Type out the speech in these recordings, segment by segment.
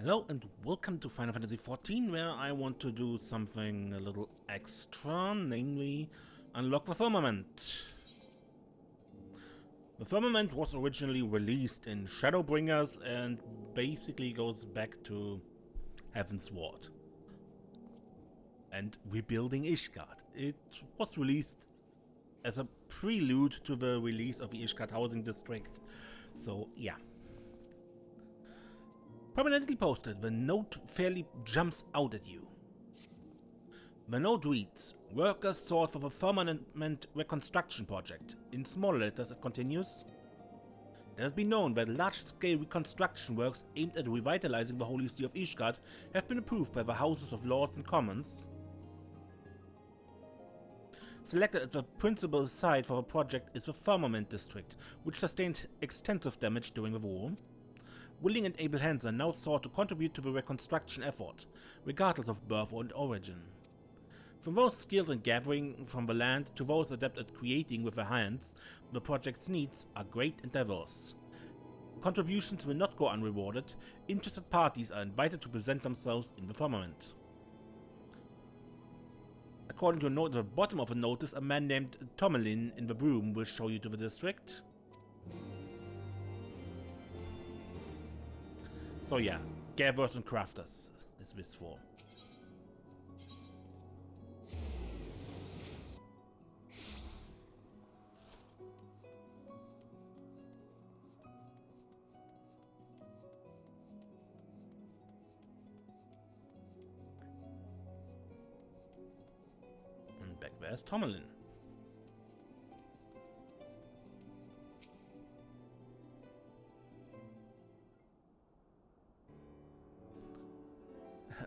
Hello and welcome to Final Fantasy XIV, where I want to do something a little extra, namely unlock the Firmament. The Firmament was originally released in Shadowbringers and basically goes back to Heaven's Ward and rebuilding Ishgard. It was released as a prelude to the release of the Ishgard housing district, so yeah. Permanently posted, the note fairly jumps out at you. The note reads, workers sought for the Firmament reconstruction project. In smaller letters it continues, let it be known that large-scale reconstruction works aimed at revitalizing the Holy See of Ishgard have been approved by the Houses of Lords and Commons. Selected as the principal site for the project is the Firmament district, which sustained extensive damage during the war. Willing and able hands are now sought to contribute to the reconstruction effort, regardless of birth and origin. From those skilled in gathering from the land to those adept at creating with their hands, the project's needs are great and diverse. Contributions will not go unrewarded. Interested parties are invited to present themselves in the Firmament. According to a note at the bottom of the notice, a man named Tomelin in the broom will show you to the district. So yeah, gatherers and crafters is this for. And back there's Tomelin.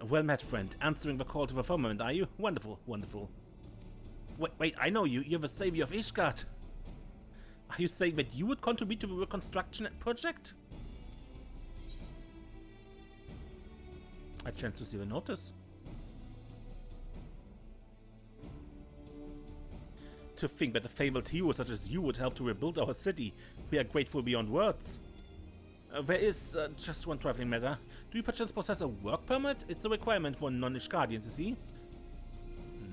Well met, friend. Answering the call to the Firmament, are you? Wonderful, wonderful. Wait, I know you. You're the savior of Ishgard. Are you saying that you would contribute to the reconstruction project? I chance to see the notice. To think that a fabled hero such as you would help to rebuild our city. We are grateful beyond words. There is just one trifling matter. Do you perchance possess a work permit? It's a requirement for non-Ishgardians, you see?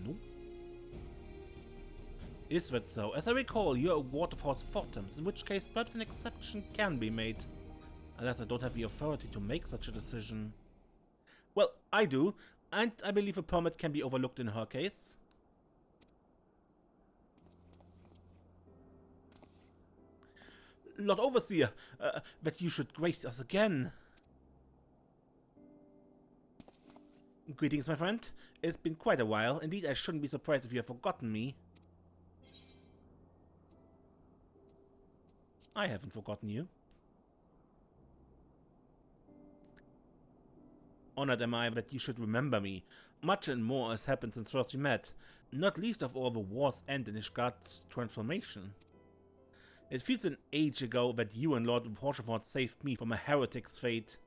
No. Is that so? As I recall, you're a ward of House Fortams, in which case perhaps an exception can be made. Alas, I don't have the authority to make such a decision. Well, I do, and I believe a permit can be overlooked in her case. Lord Overseer, that you should grace us again. Greetings, my friend. It's been quite a while. Indeed, I shouldn't be surprised if you have forgotten me. I haven't forgotten you. Honored am I that you should remember me. Much and more has happened since first we met, not least of all the war's end and Ishgard's transformation. It feels an age ago that you and Lord Horseford saved me from a heretic's fate,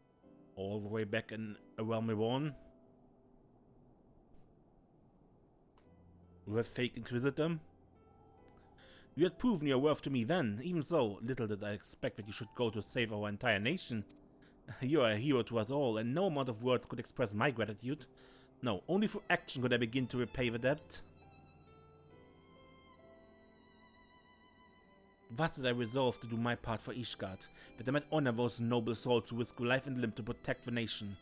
all the way back in a realm Reborn. With a fake Inquisitor. You had proven your worth to me then, even so, little did I expect that you should go to save our entire nation. You are a hero to us all, and no amount of words could express my gratitude. No, only through action could I begin to repay the debt. Thus did I resolve to do my part for Ishgard, that I might honor those noble souls who risk life and limb to protect the nation.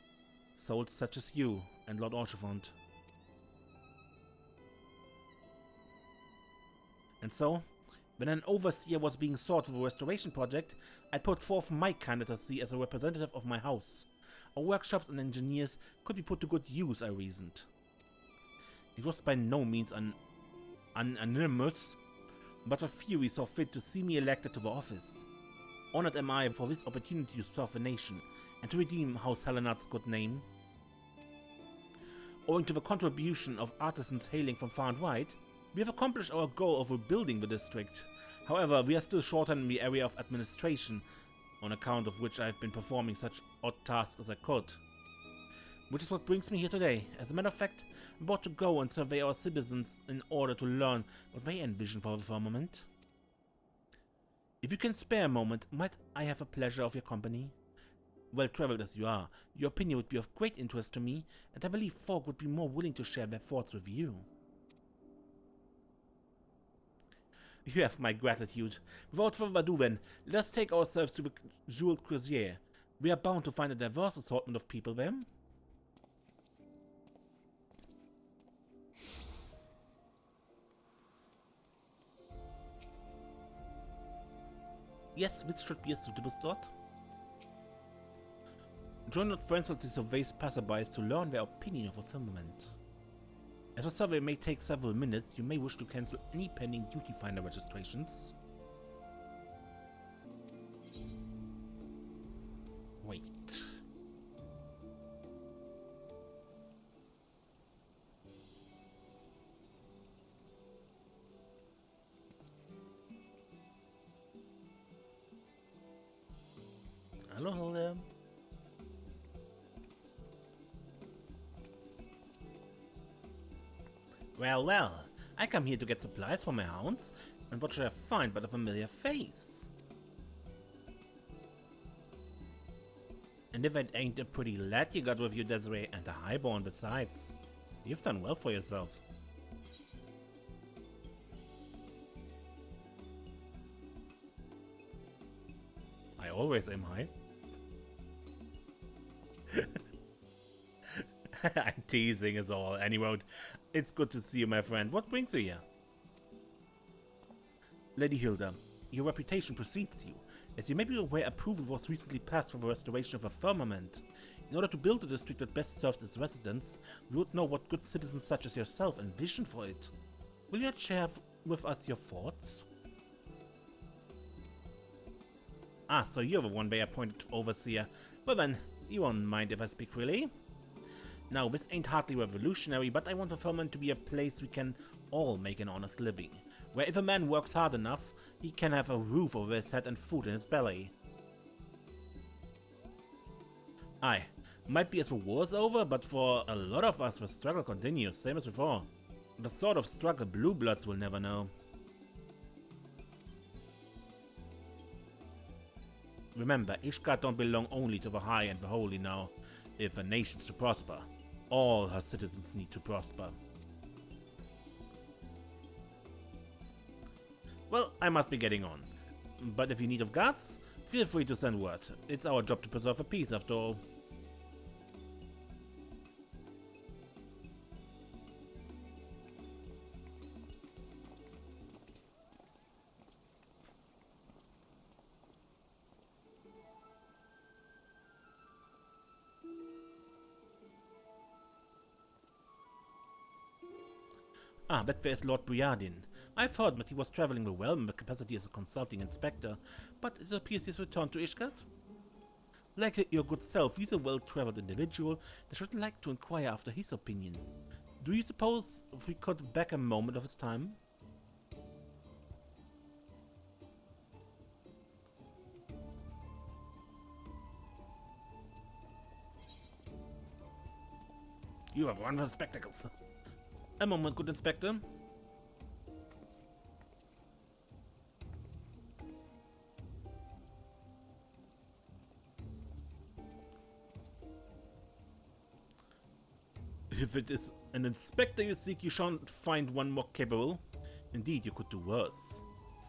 Souls such as you and Lord Orchefont. And so, when an overseer was being sought for the restoration project, I put forth my candidacy as a representative of my house. Our workshops and engineers could be put to good use, I reasoned. It was by no means unanimous, but a few saw fit to see me elected to the office. Honored am I for this opportunity to serve the nation and to redeem House Helenard's good name. Owing to the contribution of artisans hailing from far and wide, we have accomplished our goal of rebuilding the district. However, we are still short in the area of administration, on account of which I have been performing such odd tasks as I could. Which is what brings me here today. As a matter of fact, I'm about to go and survey our citizens in order to learn what they envision for the Firmament. If you can spare a moment, might I have the pleasure of your company? Well-traveled as you are, your opinion would be of great interest to me, and I believe folk would be more willing to share their thoughts with you. You have my gratitude. Without further ado then, let us take ourselves to the Jeweled Crozier. We are bound to find a diverse assortment of people there. Yes, this should be a suitable start. Join not frantically surveys passerbys to learn their opinion of a firmament. As a survey may take several minutes, you may wish to cancel any pending duty finder registrations. Wait. Hello there. Well, well, I come here to get supplies for my hounds, and what should I find but a familiar face? And if it ain't a pretty lad you got with you, Desiree, and a highborn besides, you've done well for yourself. I always am high. I'm teasing is all. Anyway, it's good to see you, my friend. What brings you here? Lady Hilda, your reputation precedes you. As you may be aware, approval was recently passed for the restoration of a firmament. In order to build a district that best serves its residents, we would know what good citizens such as yourself envision for it. Will you not share with us your thoughts? Ah, so you're the one they appointed overseer. Well then, you won't mind if I speak freely? Now, this ain't hardly revolutionary, but I want the firmament to be a place we can all make an honest living, where if a man works hard enough, he can have a roof over his head and food in his belly. Aye, might be as the war's over, but for a lot of us the struggle continues, same as before. The sort of struggle blue bloods will never know. Remember, Ishgard don't belong only to the high and the holy now. If a nation's to prosper, all her citizens need to prosper. Well, I must be getting on. But if you need of guards, feel free to send word. It's our job to preserve a peace after all. Ah, that there's Lord Briardin. I've heard that he was traveling the realm in the capacity as a consulting inspector, but it appears he's returned to Ishgard. Like your good self, he's a well-traveled individual that should like to inquire after his opinion. Do you suppose we could back a moment of his time? You have one for spectacles. A moment, good inspector. If it is an inspector you seek, you shan't find one more capable. Indeed, you could do worse.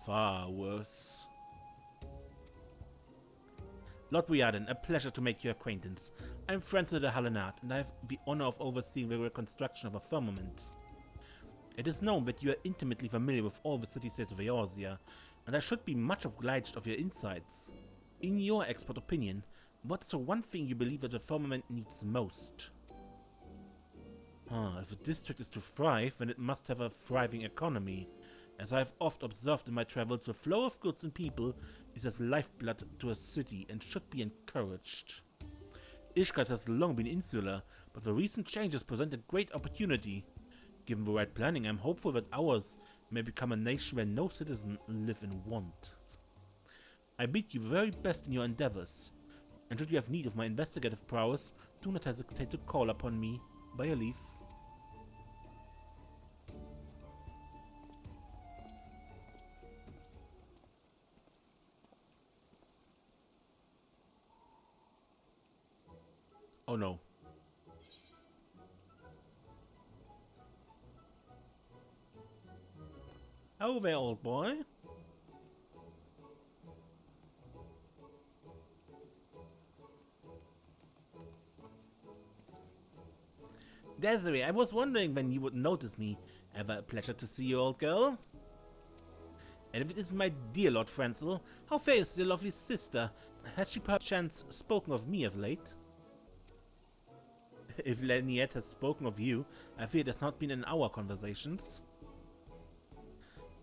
Far worse. Lord Briardin, a pleasure to make your acquaintance. I'm friends with the Hallenat, and I have the honor of overseeing the reconstruction of a firmament. It is known that you are intimately familiar with all the city-states of Eorzea, and I should be much obliged of your insights. In your expert opinion, what is the one thing you believe that the firmament needs most? If a district is to thrive, then it must have a thriving economy. As I have oft observed in my travels, the flow of goods and people is as lifeblood to a city and should be encouraged. Ishgard has long been insular, but the recent changes present a great opportunity. Given the right planning, I am hopeful that ours may become a nation where no citizen live in want. I bid you the very best in your endeavors, and should you have need of my investigative prowess, do not hesitate to call upon me. By your leave. Oh no. Oh there, old boy. Desiree, I was wondering when you would notice me. Ever a pleasure to see you, old girl. And if it is my dear Lord Frenzel, how fares your lovely sister? Has she perchance spoken of me of late? If Laniette has spoken of you, I fear it has not been in our conversations.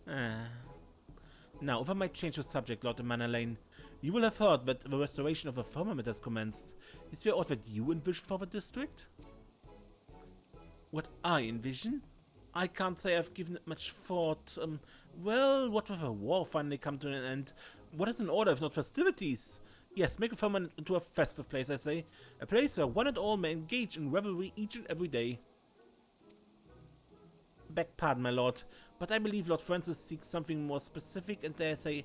Now, if I might change the subject, Lord Mannerlane, you will have heard that the restoration of the firmament has commenced. Is there aught that you envision for the district? What I envision? I can't say I've given it much thought. Well, what with a war finally come to an end? What is in order if not festivities? Yes, make a firmament into a festive place, I say. A place where one and all may engage in revelry each and every day. Beg pardon, my lord, but I believe Lord Francis seeks something more specific and dare I say,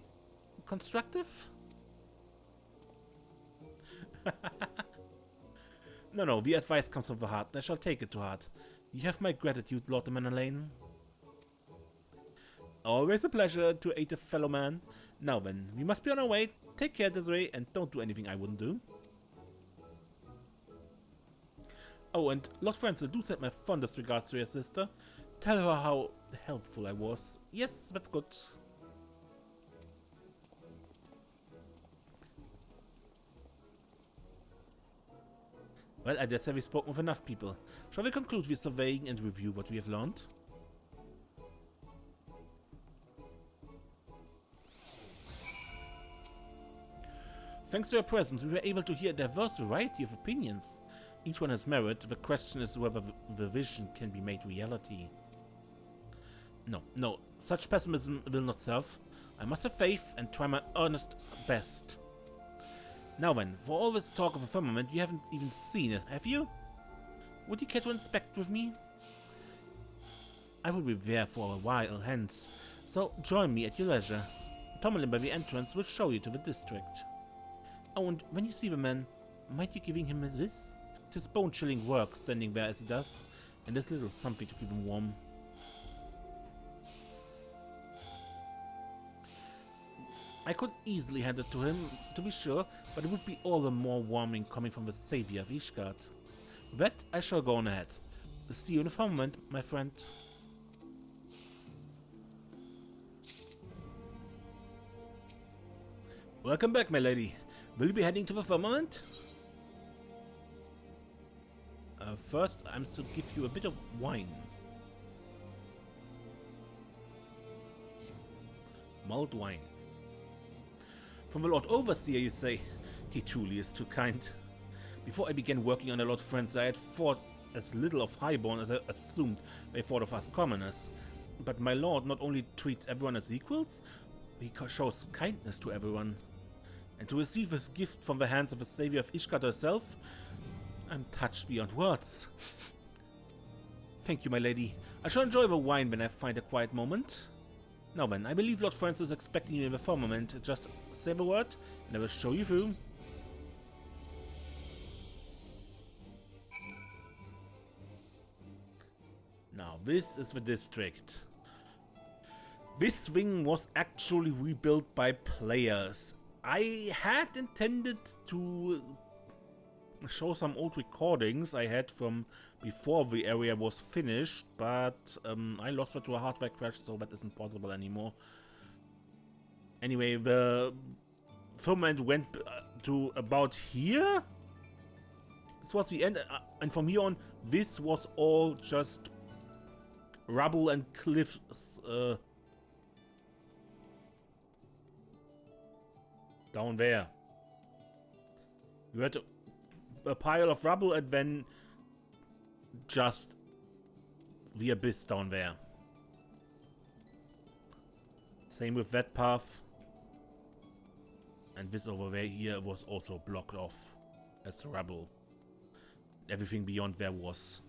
constructive? No, the advice comes from the heart, and I shall take it to heart. You have my gratitude, Lord Mannerlane. Always a pleasure to aid a fellow man. Now then, we must be on our way. Take care, Desiree, and don't do anything I wouldn't do. Oh, and Lord Francis, do send my fondest regards to your sister. Tell her how helpful I was. Yes, that's good. Well, I dare say we've spoken with enough people. Shall we conclude with surveying and review what we have learned? Thanks to your presence, we were able to hear a diverse variety of opinions. Each one has merit. The question is whether the vision can be made reality. No, such pessimism will not serve. I must have faith and try my earnest best. Now then, for all this talk of a firmament, you haven't even seen it, have you? Would you care to inspect with me? I will be there for a while hence, so join me at your leisure. Tomlin by the entrance will show you to the district. Oh, and when you see the man, might you giving him this? It is bone-chilling work standing there as he does, and there's little something to keep him warm. I could easily hand it to him, to be sure, but it would be all the more warming coming from the savior of Ishgard. That I shall go on ahead. See you in a firmament, my friend. Welcome back, my lady. Will you be heading to the firmament? First, I'm to give you a bit of wine. Mulled wine. From the Lord Overseer, you say? He truly is too kind. Before I began working on the Lord Friends, I had thought as little of Highborn as I assumed they thought of us commoners. But my lord not only treats everyone as equals, he shows kindness to everyone. And to receive his gift from the hands of the savior of Ishgard herself, I'm touched beyond words. Thank you, my lady. I shall enjoy the wine when I find a quiet moment. Now then, I believe Lord Francis is expecting you in the firmament. Just say the word, and I will show you through. Now, this is the district. This wing was actually rebuilt by players. I had intended to show some old recordings I had from before the area was finished, but I lost it to a hardware crash, so that isn't possible anymore. Anyway, the firmament went to about here. This was the end, and from here on, this was all just rubble and cliffs. Down there. You had a pile of rubble and then just the abyss down there. Same with that path. And this over there here was also blocked off as rubble. Everything beyond there was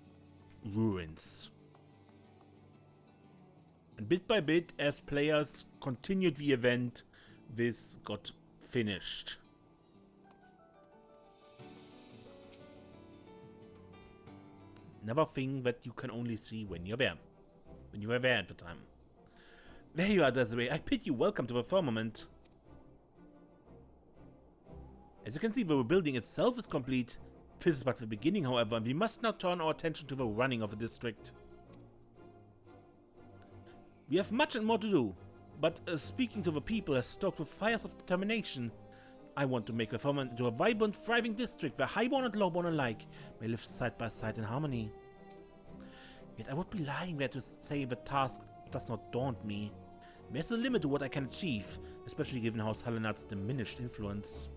ruins. And bit by bit, as players continued the event, this got finished. Never think that you can only see when you're there. When you were there at the time. There you are, Desiree. I bid you welcome to the Firmament. As you can see, the rebuilding itself is complete. This is but the beginning, however, and we must now turn our attention to the running of the district. We have much and more to do, but speaking to the people has stoked with fires of determination. I want to make the Firmament into a vibrant, thriving district where highborn and lowborn alike may live side by side in harmony. Yet I would be lying there to say the task does not daunt me. There's a limit to what I can achieve, especially given House Hallinard's diminished influence.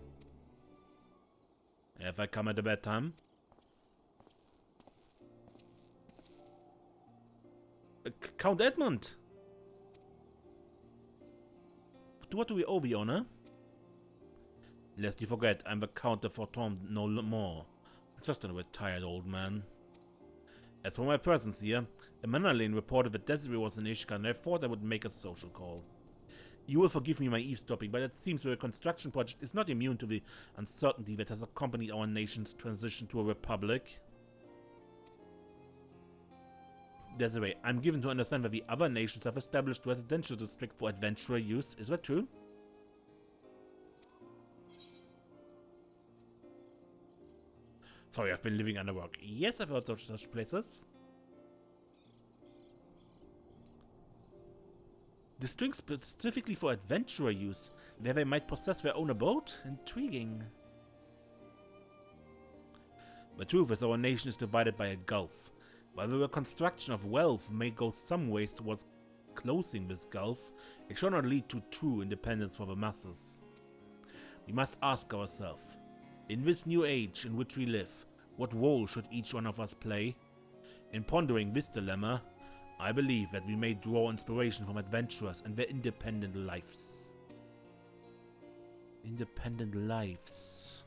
Have I come at a bad time? Count Edmund! To what do we owe the honor? Lest you forget, I'm the Count de Forton no more. Just a retired old man. As for my presence here, a Mannerlane reported that Desiree was in Ishgard, and I thought I would make a social call. You will forgive me my eavesdropping, but it seems the reconstruction project is not immune to the uncertainty that has accompanied our nation's transition to a republic. Desiree, I'm given to understand that the other nations have established residential districts for adventurer use. Is that true? Sorry, I've been living under rock. Yes, I've heard of such places. Districts specifically for adventurer use, where they might possess their own abode? Intriguing. The truth is, our nation is divided by a gulf. While the reconstruction of wealth may go some ways towards closing this gulf, it shall not lead to true independence for the masses. We must ask ourselves, in this new age in which we live, what role should each one of us play? In pondering this dilemma, I believe that we may draw inspiration from adventurers and their independent lives. Independent lives.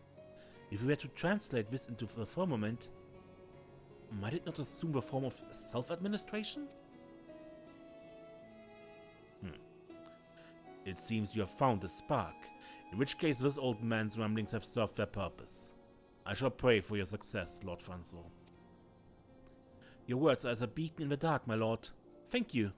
If we were to translate this into the Firmament, might it not assume the form of self-administration? It seems you have found a spark, in which case this old man's ramblings have served their purpose. I shall pray for your success, Lord Franzel. Your words are as a beacon in the dark, my lord. Thank you.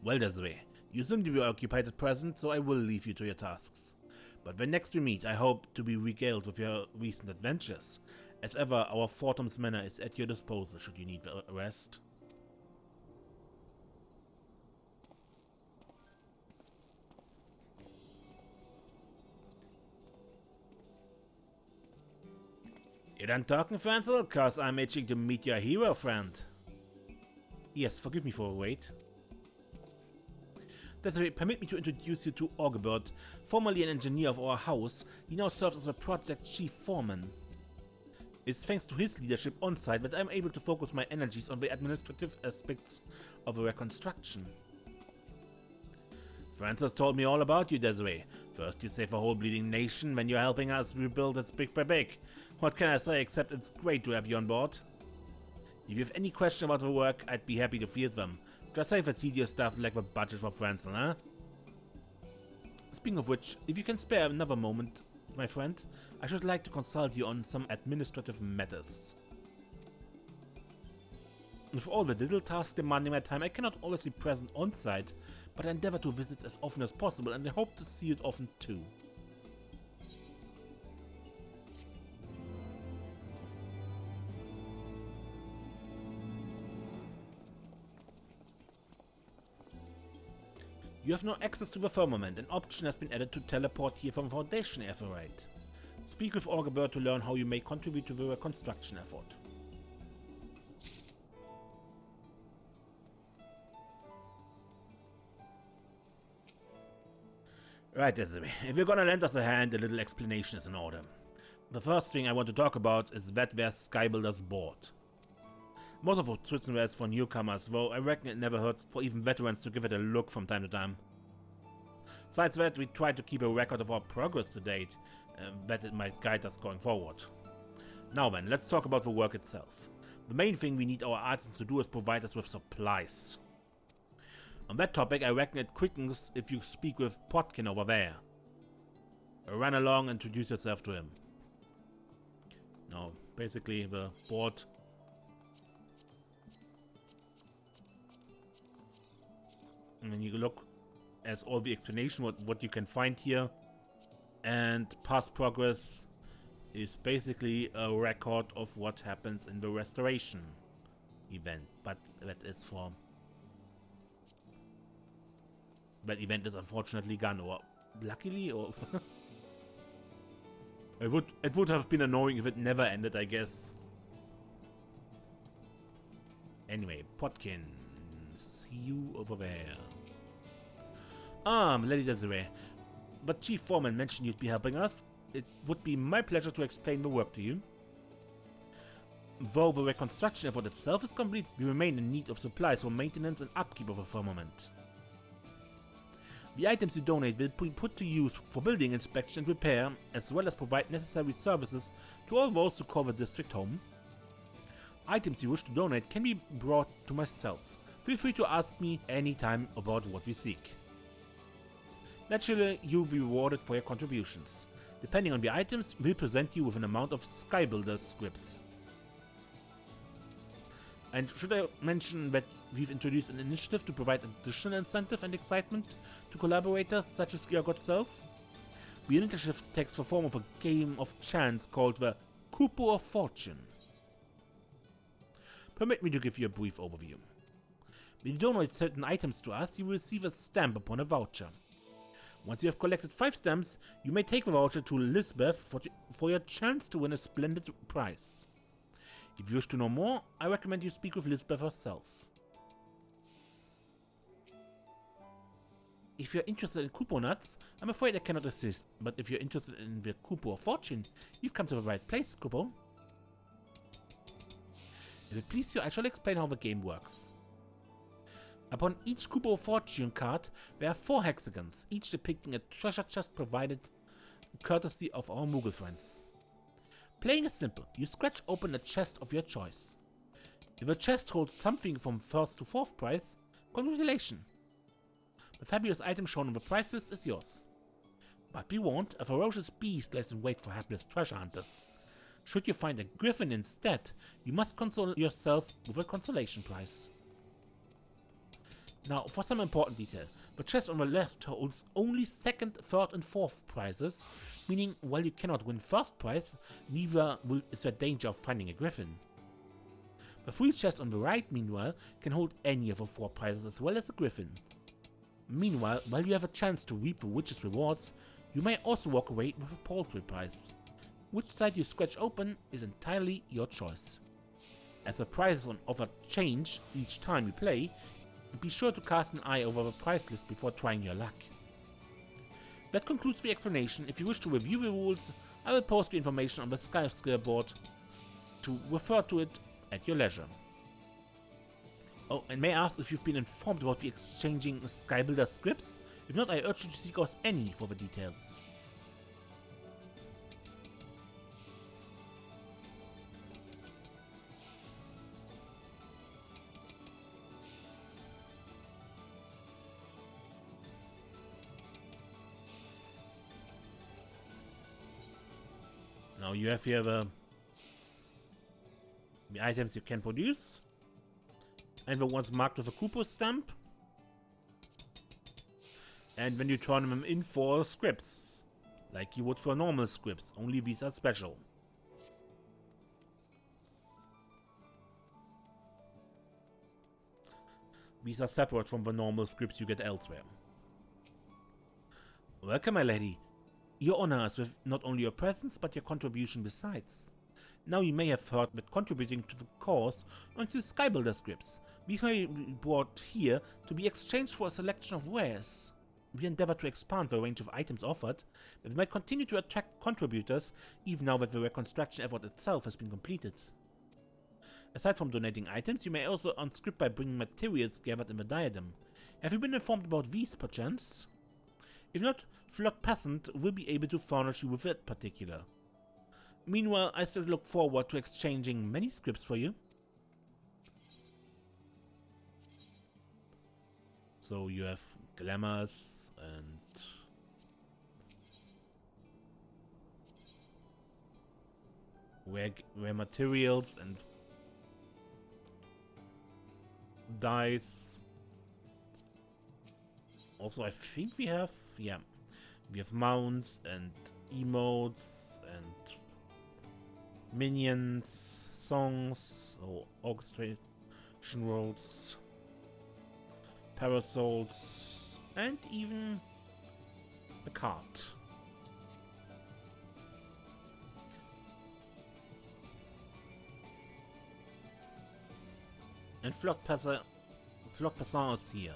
Well, Desiree, you seem to be occupied at present, so I will leave you to your tasks. But when next we meet, I hope to be regaled with your recent adventures. As ever, our Fortum's Manor is at your disposal should you need a rest. You done talking, Franzel? Cause I'm itching to meet your hero friend. Yes, forgive me for a wait. Desiree, permit me to introduce you to Augebert, formerly an engineer of our house. He now serves as the project's chief foreman. It's thanks to his leadership on-site that I'm able to focus my energies on the administrative aspects of the reconstruction. Francis told me all about you, Desiree. First you save a whole bleeding nation, when you're helping us rebuild it brick by brick. What can I say except it's great to have you on board? If you have any question about the work, I'd be happy to field them. Just say the tedious stuff like the budget for Francis, huh? Speaking of which, if you can spare another moment, my friend, I should like to consult you on some administrative matters. With all the little tasks demanding my time, I cannot always be present on site, but I endeavor to visit as often as possible and I hope to see it often too. You have no access to the Firmament. An option has been added to teleport here from Foundation Airferrite. Speak with Augebert to learn how you may contribute to the reconstruction effort. Right, Desiree. If you're gonna lend us a hand, a little explanation is in order. The first thing I want to talk about is that there's Skybuilder's board. Most of what's written there is for newcomers, though I reckon it never hurts for even veterans to give it a look from time to time. Besides that, we try to keep a record of our progress to date, that it might guide us going forward. Now then, let's talk about the work itself. The main thing we need our artisans to do is provide us with supplies. On that topic, I reckon it quickens if you speak with Potkin over there. run along and introduce yourself to him. Now, basically the board and then you look as all the explanation what you can find here, and past progress is basically a record of what happens in the restoration event, but that event is unfortunately gone, or luckily, or it would have been annoying if it never ended, I guess. Anyway, Potkins, see you over there. Lady Desiree, but Chief Foreman mentioned you'd be helping us. It would be my pleasure to explain the work to you. Though the reconstruction effort itself is complete, we remain in need of supplies for maintenance and upkeep of a firmament. The items you donate will be put to use for building inspection and repair, as well as provide necessary services to all those who call the district home. Items you wish to donate can be brought to myself. Feel free to ask me anytime about what we seek. Naturally, you will be rewarded for your contributions. Depending on the items, we'll present you with an amount of Skybuilder scripts. And should I mention that we've introduced an initiative to provide additional incentive and excitement to collaborators such as Ishgard itself? The initiative takes the form of a game of chance called the Cupo of Fortune. Permit me to give you a brief overview. When you donate certain items to us, you will receive a stamp upon a voucher. Once you have collected 5 stamps, you may take the voucher to Lisbeth for your chance to win a splendid prize. If you wish to know more, I recommend you speak with Lisbeth herself. If you're interested in Cupo nuts, I'm afraid I cannot assist, but if you're interested in the Cupo of Fortune, you've come to the right place, Cupo. If it pleases you, I shall explain how the game works. Upon each Cupo of Fortune card, there are 4 hexagons, each depicting a treasure chest provided courtesy of our Moogle friends. Playing is simple. You scratch open a chest of your choice. If a chest holds something from 1st to 4th prize, congratulations! The fabulous item shown on the prize list is yours. But be warned, a ferocious beast lies in wait for hapless treasure hunters. Should you find a griffin instead, you must console yourself with a consolation prize. Now, for some important detail, the chest on the left holds only 2nd, 3rd and 4th prizes, meaning while you cannot win 1st prize, neither is there danger of finding a griffin. The full chest on the right, meanwhile, can hold any of the 4 prizes as well as a griffin. Meanwhile, while you have a chance to reap the witch's rewards, you may also walk away with a paltry prize. Which side you scratch open is entirely your choice. As the prizes on offer change each time you play, be sure to cast an eye over the prize list before trying your luck. That concludes the explanation. If you wish to review the rules, I will post the information on the Skyscale board to refer to it at your leisure. Oh, and may I ask if you've been informed about the exchanging Skybuilder scripts? If not, I urge you to seek out any for the details. Now you have here the items you can produce, and the ones marked with a Cupo stamp, and when you turn them in for scripts, like you would for normal scripts, only these are special. These are separate from the normal scripts you get elsewhere. Welcome, my lady. Your honor is with not only your presence, but your contribution besides. Now you may have heard that contributing to the cause earns you Skybuilder scripts. These may be brought here to be exchanged for a selection of wares. We endeavor to expand the range of items offered, but we might continue to attract contributors even now that the reconstruction effort itself has been completed. Aside from donating items, you may also earn script by bringing materials gathered in the diadem. Have you been informed about these, perchance? If not, Flock Peasant will be able to furnish you with that particular. Meanwhile, I still look forward to exchanging many scripts for you. So you have glamours and rare materials and dice. Also, I think we have, yeah, we have mounts and emotes and minions, songs, or orchestration rolls, parasols, and even a card. And Flock Passant is here.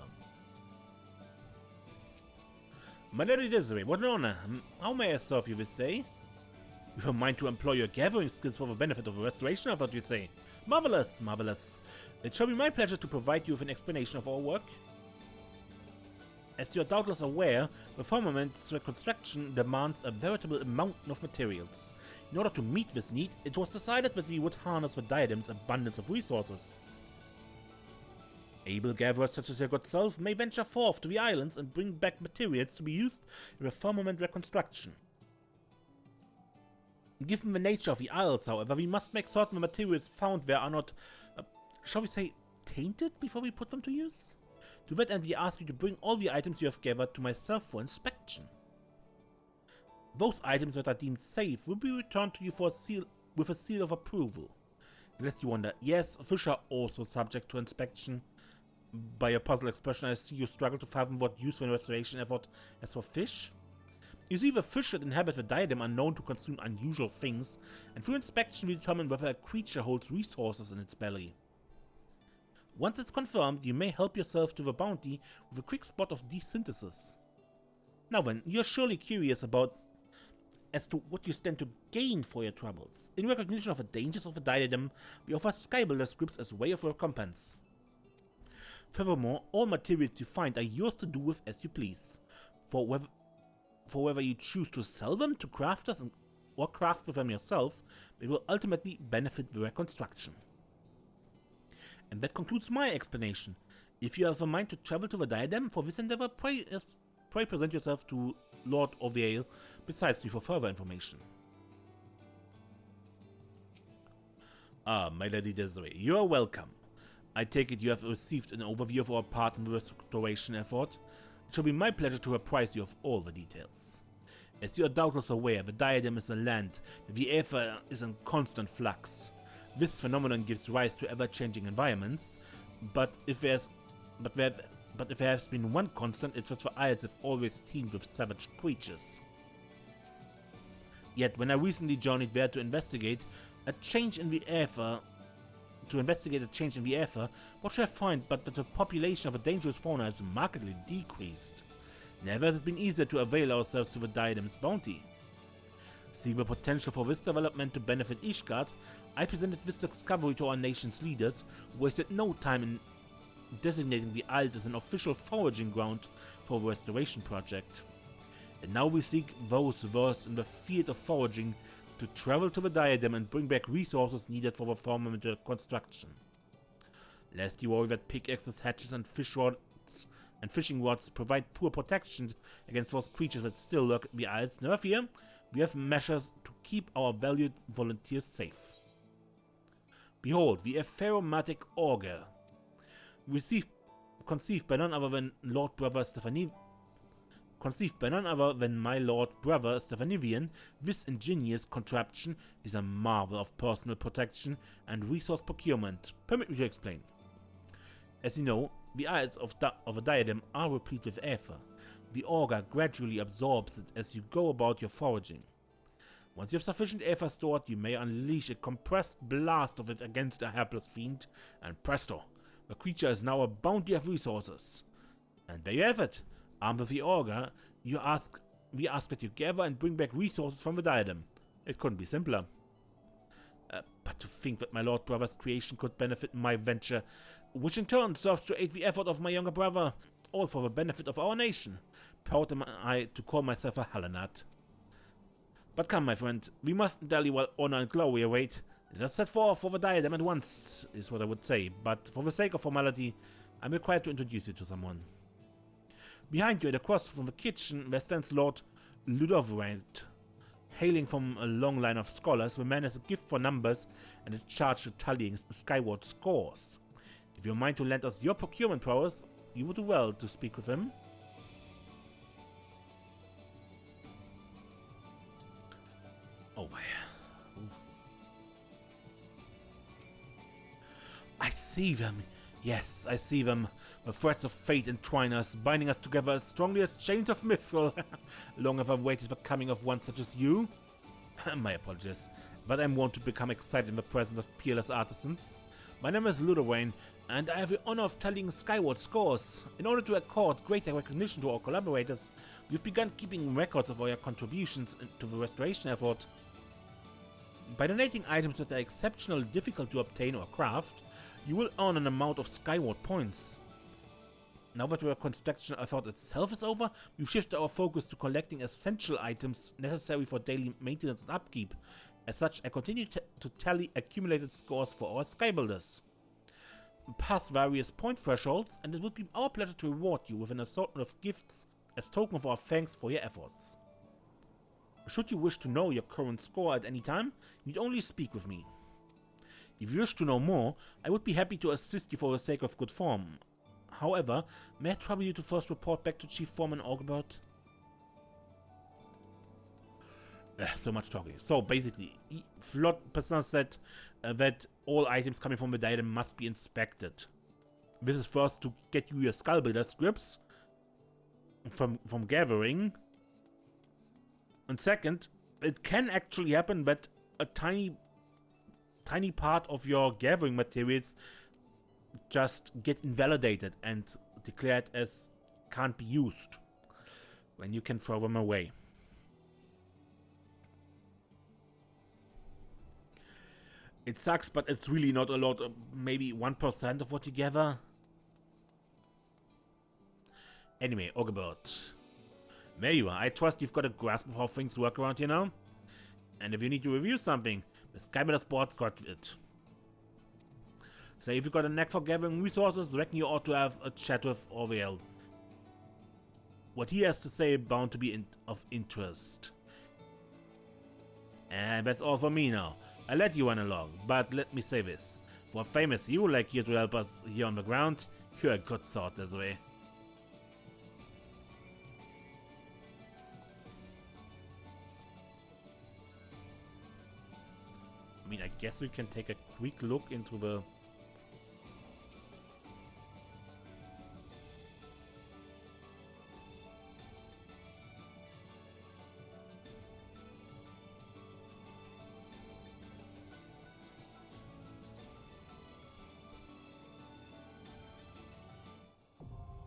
My lady Desiree, what an honor. How may I serve you this day? You have a mind to employ your gathering skills for the benefit of a restoration, I thought you'd say. Marvelous, marvelous. It shall be my pleasure to provide you with an explanation of our work. As you are doubtless aware, the Firmament's reconstruction demands a veritable mountain of materials. In order to meet this need, it was decided that we would harness the diadem's abundance of resources. Able gatherers such as your good self may venture forth to the islands and bring back materials to be used in the Firmament reconstruction. Given the nature of the isles, however, we must make certain the materials found there are not, shall we say, tainted before we put them to use? To that end, we ask you to bring all the items you have gathered to myself for inspection. Those items that are deemed safe will be returned to you for with a seal of approval. Unless you wonder, yes, fish are also subject to inspection. By your puzzle expression, I see you struggle to fathom what useful restoration effort as for fish. You see, the fish that inhabit the diadem are known to consume unusual things, and through inspection we determine whether a creature holds resources in its belly. Once it's confirmed, you may help yourself to the bounty with a quick spot of desynthesis. Now then, you're surely curious as to what you stand to gain for your troubles. In recognition of the dangers of the diadem, we offer skybuilder scripts as a way of recompense. Furthermore, all materials you find are yours to do with as you please. For whether you choose to sell them to crafters or craft with them yourself, it will ultimately benefit the reconstruction. And that concludes my explanation. If you have a mind to travel to the diadem for this endeavor, pray present yourself to Lord Oviel besides me for further information. Ah, my lady Desiree, you are welcome. I take it you have received an overview of our part in the restoration effort. It shall be my pleasure to apprise you of all the details. As you are doubtless aware, the diadem is a land that the aether is in constant flux. This phenomenon gives rise to ever-changing environments, but if there has been one constant, it's that the isles have always teemed with savage creatures. Yet, when I recently journeyed there to investigate a change in the aether, what should I find but that the population of a dangerous fauna has markedly decreased? Never has it been easier to avail ourselves to the diadem's bounty. Seeing the potential for this development to benefit Ishgard, I presented this discovery to our nation's leaders, who wasted no time in designating the Isles as an official foraging ground for the restoration project. And now we seek those versed in the field of foraging to travel to the diadem and bring back resources needed for the Firmament construction. Lest you worry that pickaxes, hatchets, and fishing rods provide poor protection against those creatures that still lurk the Isles, never fear, we have measures to keep our valued volunteers safe. Behold, the Epheromatic Auger, conceived by none other than my lord brother Stephanivian, this ingenious contraption is a marvel of personal protection and resource procurement. Permit me to explain. As you know, the Isles of a diadem are replete with aether. The auger gradually absorbs it as you go about your foraging. Once you have sufficient aether stored, you may unleash a compressed blast of it against a helpless fiend, and presto, the creature is now a bounty of resources. And there you have it. Armed with the auger, we ask that you gather and bring back resources from the diadem. It couldn't be simpler. But to think that my lord brother's creation could benefit my venture, which in turn serves to aid the effort of my younger brother, all for the benefit of our nation. Proud am I to call myself a Hellenat. But come, my friend, we mustn't dally while honor and glory await. Let us set forth for the diadem at once, is what I would say, but for the sake of formality, I'm required to introduce you to someone. Behind you, at across from the kitchen, there stands Lord Ludovrat, Hailing from a long line of scholars, the man has a gift for numbers and a charge to tallying skyward scores. If you mind to lend us your procurement powers, you would do well to speak with him. Over here. Ooh. I see them. Yes, I see them. The threads of fate entwine us, binding us together as strongly as chains of mithril. Long have I waited for the coming of one such as you. My apologies, but I'm wont to become excited in the presence of peerless artisans. My name is Ludowain, and I have the honor of tallying skyward scores. In order to accord greater recognition to our collaborators, we've begun keeping records of our contributions to the restoration effort. By donating items that are exceptionally difficult to obtain or craft, you will earn an amount of skyward points. Now that the reconstruction effort itself is over, we've shifted our focus to collecting essential items necessary for daily maintenance and upkeep. As such, I continue to tally accumulated scores for our skybuilders. Pass various point thresholds, and it would be our pleasure to reward you with an assortment of gifts as token of our thanks for your efforts. Should you wish to know your current score at any time, you need only speak with me. If you wish to know more, I would be happy to assist you for the sake of good form. However, may I trouble you to first report back to Chief Foreman Augbert? So much talking. So basically, Flot Person said that all items coming from the diadem must be inspected. This is first to get you your skull builder scripts from gathering. And second, it can actually happen that a tiny part of your gathering materials just get invalidated and declared as can't be used when you can throw them away. It sucks, but it's really not a lot, maybe 1% of what you gather. Anyway, Augbert. There you are. I trust you've got a grasp of how things work around here now. And if you need to review something, the Skybuilder's board's got it. Say if you've got a knack for gathering resources, reckon you ought to have a chat with Orville. What he has to say is bound to be of interest. And that's all for me now. I'll let you run along, but let me say this. For a famous hero like you to help us here on the ground, you're a good sort this way. I mean, I guess we can take a quick look into the...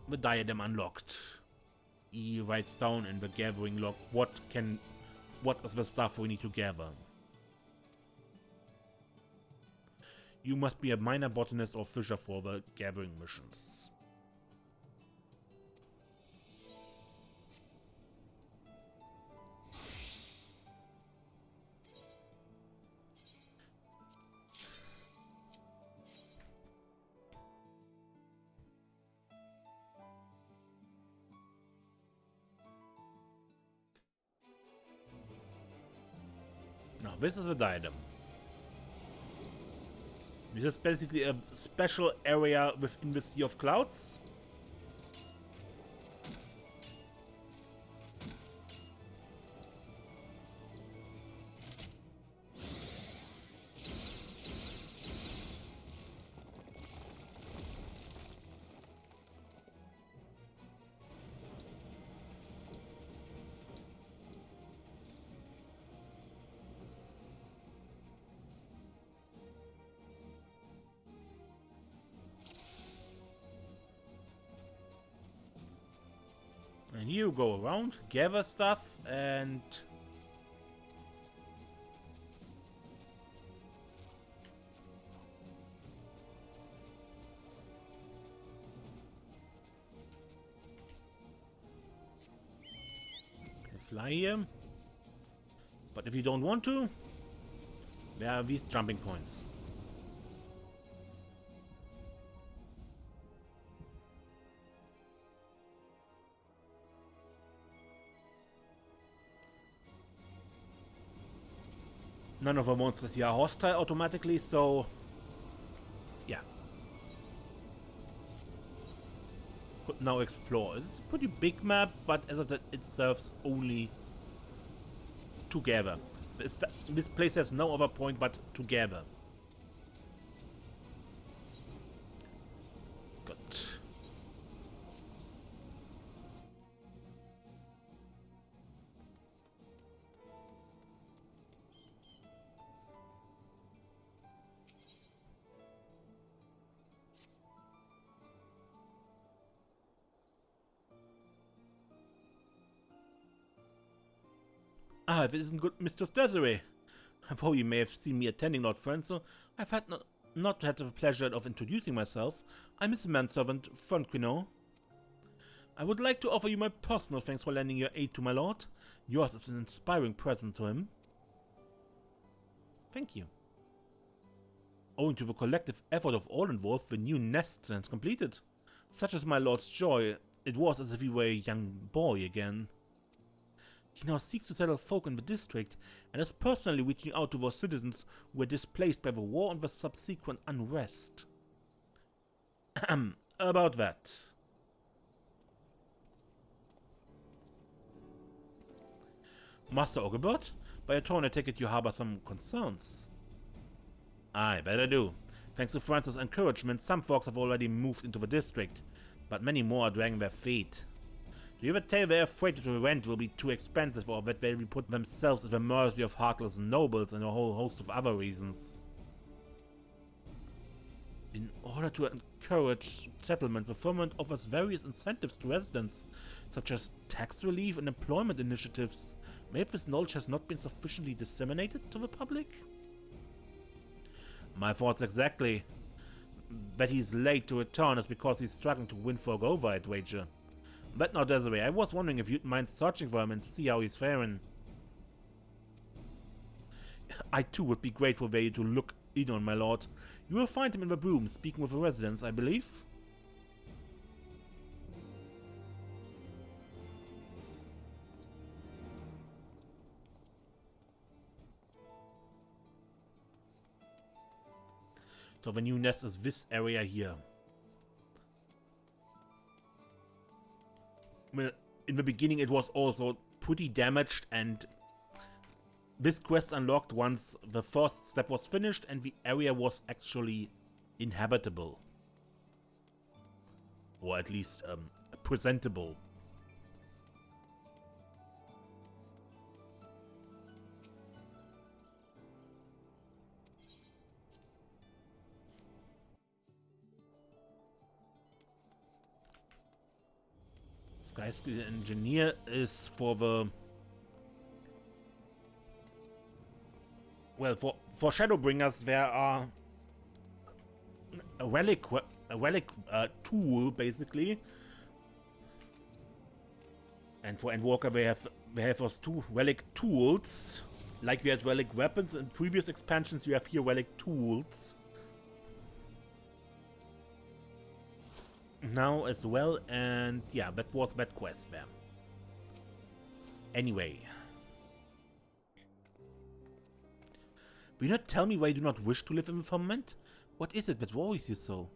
The diadem unlocked. He writes down in the gathering log what is the stuff we need to gather. You must be a minor botanist or fisher for the gathering missions. Now, this is the diadem. This is basically a special area within the Sea of Clouds. And you go around, gather stuff, and fly here. But if you don't want to, there are these jumping points. None of our monsters here are hostile automatically, so yeah. Could now explore. It's a pretty big map, but as I said, it serves only together. This place has no other point but together. Good. Ah, if it isn't good, Mistress Desiree. Though you may have seen me attending Lord Frenzel, I've not had the pleasure of introducing myself. I'm his manservant, Fernquino. I would like to offer you my personal thanks for lending your aid to my lord. Yours is an inspiring present to him. Thank you. Owing to the collective effort of all involved, the new nest stands completed. Such is my lord's joy, it was as if he were a young boy again. He now seeks to settle folk in the district and is personally reaching out to those citizens who were displaced by the war and the subsequent unrest. About that. Master Ogelbert, by your tone I take it you harbor some concerns. Aye, better do. Thanks to Francis' encouragement, some folks have already moved into the district, but many more are dragging their feet. Do you ever tell they're afraid that the rent will be too expensive or that they'll be put themselves at the mercy of heartless nobles and a whole host of other reasons? In order to encourage settlement, the Firmament offers various incentives to residents, such as tax relief and employment initiatives. Maybe this knowledge has not been sufficiently disseminated to the public? My thoughts exactly. That he's late to return is because he's struggling to win folk over, I'd wager. But not Desiree, I was wondering if you'd mind searching for him and see how he's faring. I too would be grateful were you to look in on my lord. You will find him in the room, speaking with the residents, I believe. So the new nest is this area here. Well, in the beginning it was also pretty damaged, and this quest unlocked once the first step was finished and the area was actually inhabitable. Or at least presentable. Sky Engineer is for the... Well, for Shadowbringers there are a relic tool, basically. And for Endwalker we have those two relic tools. Like we had relic weapons in previous expansions, you have here relic tools. Now as well, and yeah, that was that quest there. Anyway. Will you not tell me why you do not wish to live in the Firmament? What is it that worries you so?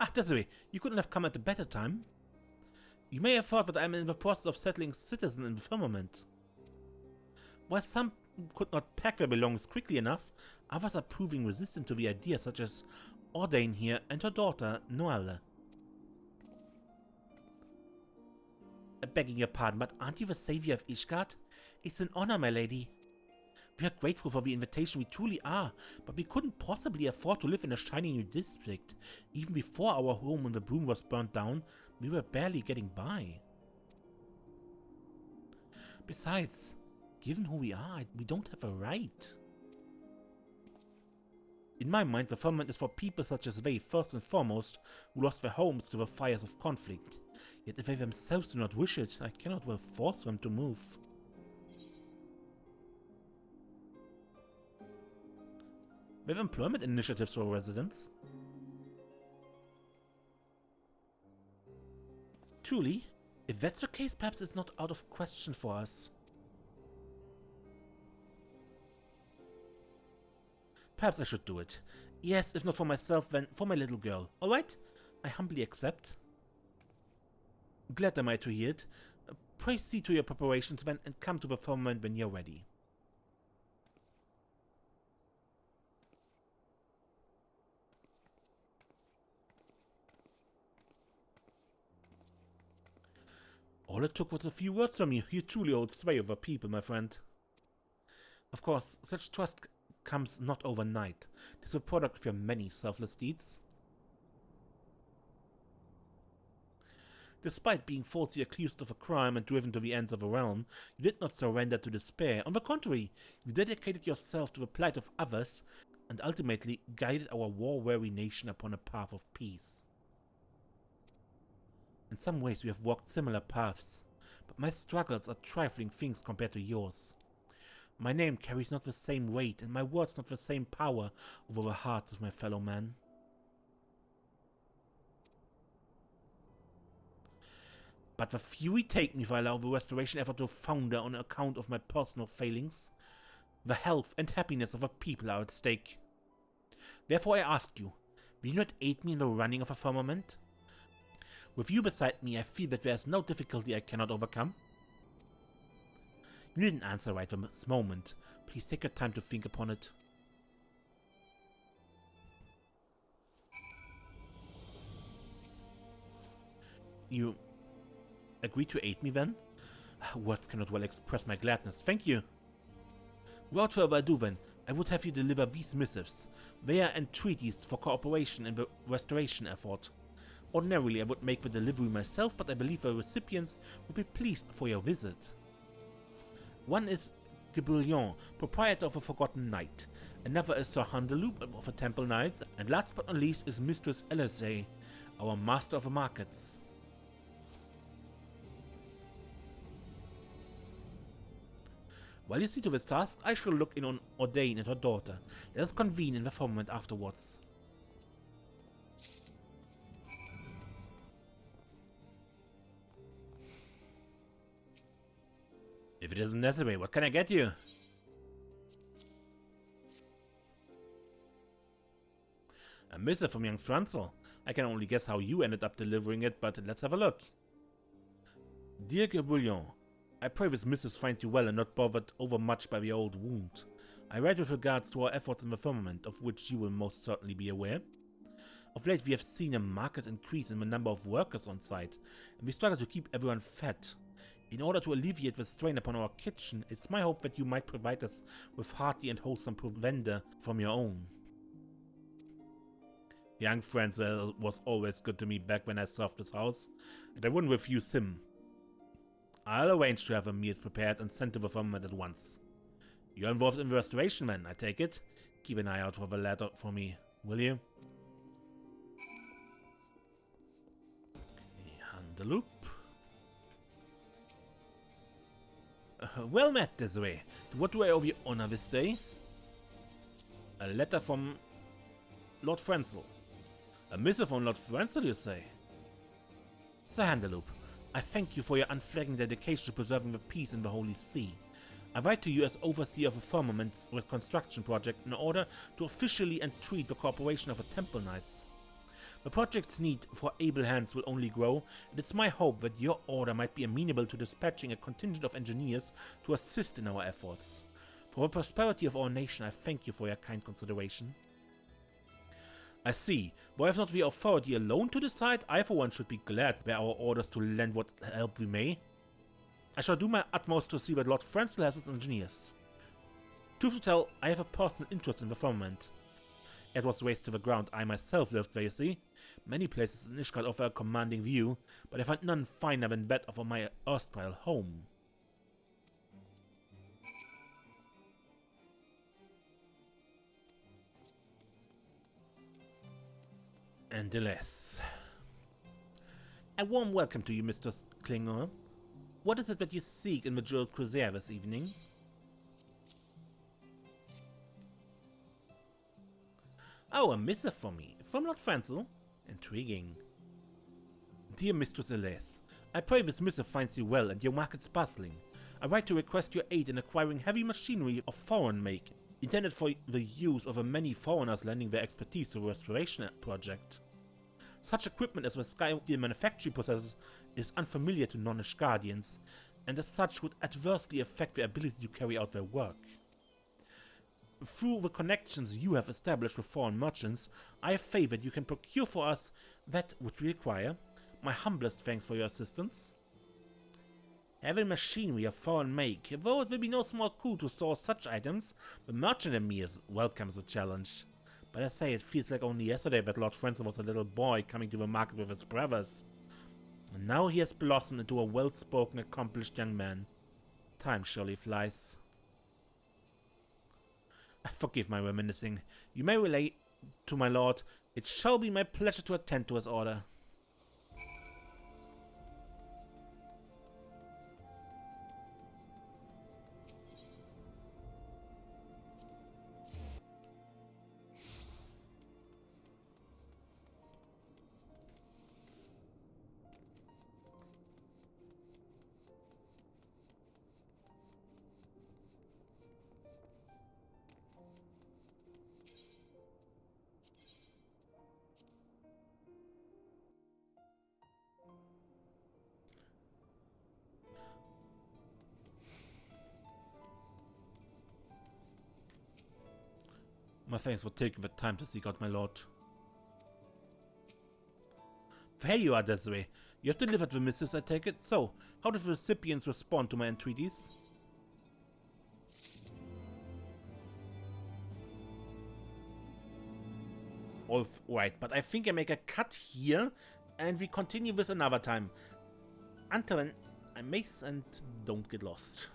Ah, Desiree, you couldn't have come at a better time. You may have thought that I am in the process of settling citizens in the Firmament. While some could not pack their belongings quickly enough, others are proving resistant to the idea, such as Ordain here and her daughter, Noelle. Begging your pardon, but aren't you the savior of Ishgard? It's an honor, my lady. We are grateful for the invitation, we truly are, but we couldn't possibly afford to live in a shiny new district. Even before our home when the broom was burnt down, we were barely getting by. Besides, given who we are, we don't have a right. In my mind, the Firmament is for people such as they, first and foremost, who lost their homes to the fires of conflict. Yet if they themselves do not wish it, I cannot well force them to move. We have employment initiatives for residents. Truly, if that's the case, perhaps it's not out of question for us. Perhaps I should do it. Yes, if not for myself, then for my little girl. Alright? I humbly accept. Glad am I to hear it. Pray see to your preparations then and come to the firmament when you're ready. All it took was a few words from you. You truly hold sway over people, my friend. Of course, such trust comes not overnight. It is a product of your many selfless deeds. Despite being falsely accused of a crime and driven to the ends of a realm, you did not surrender to despair. On the contrary, you dedicated yourself to the plight of others and ultimately guided our war-weary nation upon a path of peace. In some ways we have walked similar paths, but my struggles are trifling things compared to yours. My name carries not the same weight, and my words not the same power over the hearts of my fellow men. But the fury take me if I allow the restoration effort to founder on account of my personal failings. The health and happiness of the people are at stake. Therefore I ask you, will you not aid me in the running of a firmament? With you beside me, I feel that there is no difficulty I cannot overcome. You didn't answer right this moment. Please take your time to think upon it. You agree to aid me then? Words cannot well express my gladness. Thank you. Without further ado then, I would have you deliver these missives. They are entreaties for cooperation in the restoration effort. Ordinarily I would make the delivery myself, but I believe the recipients would be pleased for your visit. One is Reborn, proprietor of a Forgotten Knight. Another is Sir Handeloop of the Temple Knights, and last but not least is Mistress Elise, our Master of the Markets. While you see to this task, I shall look in on Ordain and her daughter. Let us convene in the firmament afterwards. If it isn't necessary, what can I get you? A missive from young Franzel. I can only guess how you ended up delivering it, but let's have a look. Dear Gerbouillon, I pray this missive finds you well and not bothered overmuch by the old wound. I write with regards to our efforts in the firmament, of which you will most certainly be aware. Of late we have seen a marked increase in the number of workers on site, and we struggle to keep everyone fed. In order to alleviate the strain upon our kitchen, it's my hope that you might provide us with hearty and wholesome provender from your own. Young Franzel was always good to me back when I served his house, and I wouldn't refuse him. I'll arrange to have a meal prepared and sent to the firmament at once. You're involved in the restoration, man, I take it? Keep an eye out for the ladder for me, will you? Handeloop. Well met, Desiree. What do I owe you honor this day? A letter from Lord Franzel. A missive from Lord Franzel, you say? Sir Handeloop, I thank you for your unflagging dedication to preserving the peace in the Holy See. I write to you as overseer of the Firmament's reconstruction project in order to officially entreat the cooperation of the Temple Knights. The project's need for able hands will only grow, and it's my hope that your order might be amenable to dispatching a contingent of engineers to assist in our efforts. For the prosperity of our nation, I thank you for your kind consideration. I see. Though I have not the authority alone to decide, I for one should be glad by our orders to lend what help we may. I shall do my utmost to see that Lord Franzel has his engineers. Truth to tell, I have a personal interest in the firmament. It was razed to the ground I myself lived there, you see. Many places in Ishgard offer a commanding view, but I find none finer than that of my erstwhile home. And alas. A warm welcome to you, Mr. Klinger. What is it that you seek in the Jeweled Crusader this evening? Oh, a missive for me. From Lord Franzel? Intriguing. Dear Mistress Elise, I pray this missive finds you well and your markets bustling. I write to request your aid in acquiring heavy machinery of foreign make. intended for the use of the many foreigners lending their expertise to the restoration project. Such equipment as the Skysteel manufacturing possesses is unfamiliar to non-Ishgardians, and as such would adversely affect their ability to carry out their work. Through the connections you have established with foreign merchants, I have faith that you can procure for us that which we require. My humblest thanks for your assistance. Having machinery of foreign make, though it will be no small coup to source such items, the merchant in me welcomes the challenge. But I say, it feels like only yesterday that Lord Francis was a little boy coming to the market with his brothers. And now he has blossomed into a well-spoken, accomplished young man. Time surely flies. Forgive my reminiscing. You may relay to my lord. It shall be my pleasure to attend to his order. My thanks for taking the time to seek out my lord. There you are, Desiree. You have delivered the missives, I take it. So, how did the recipients respond to my entreaties? All right, but I think I make a cut here, and we continue this another time. Until then, I'm Mace, and don't get lost.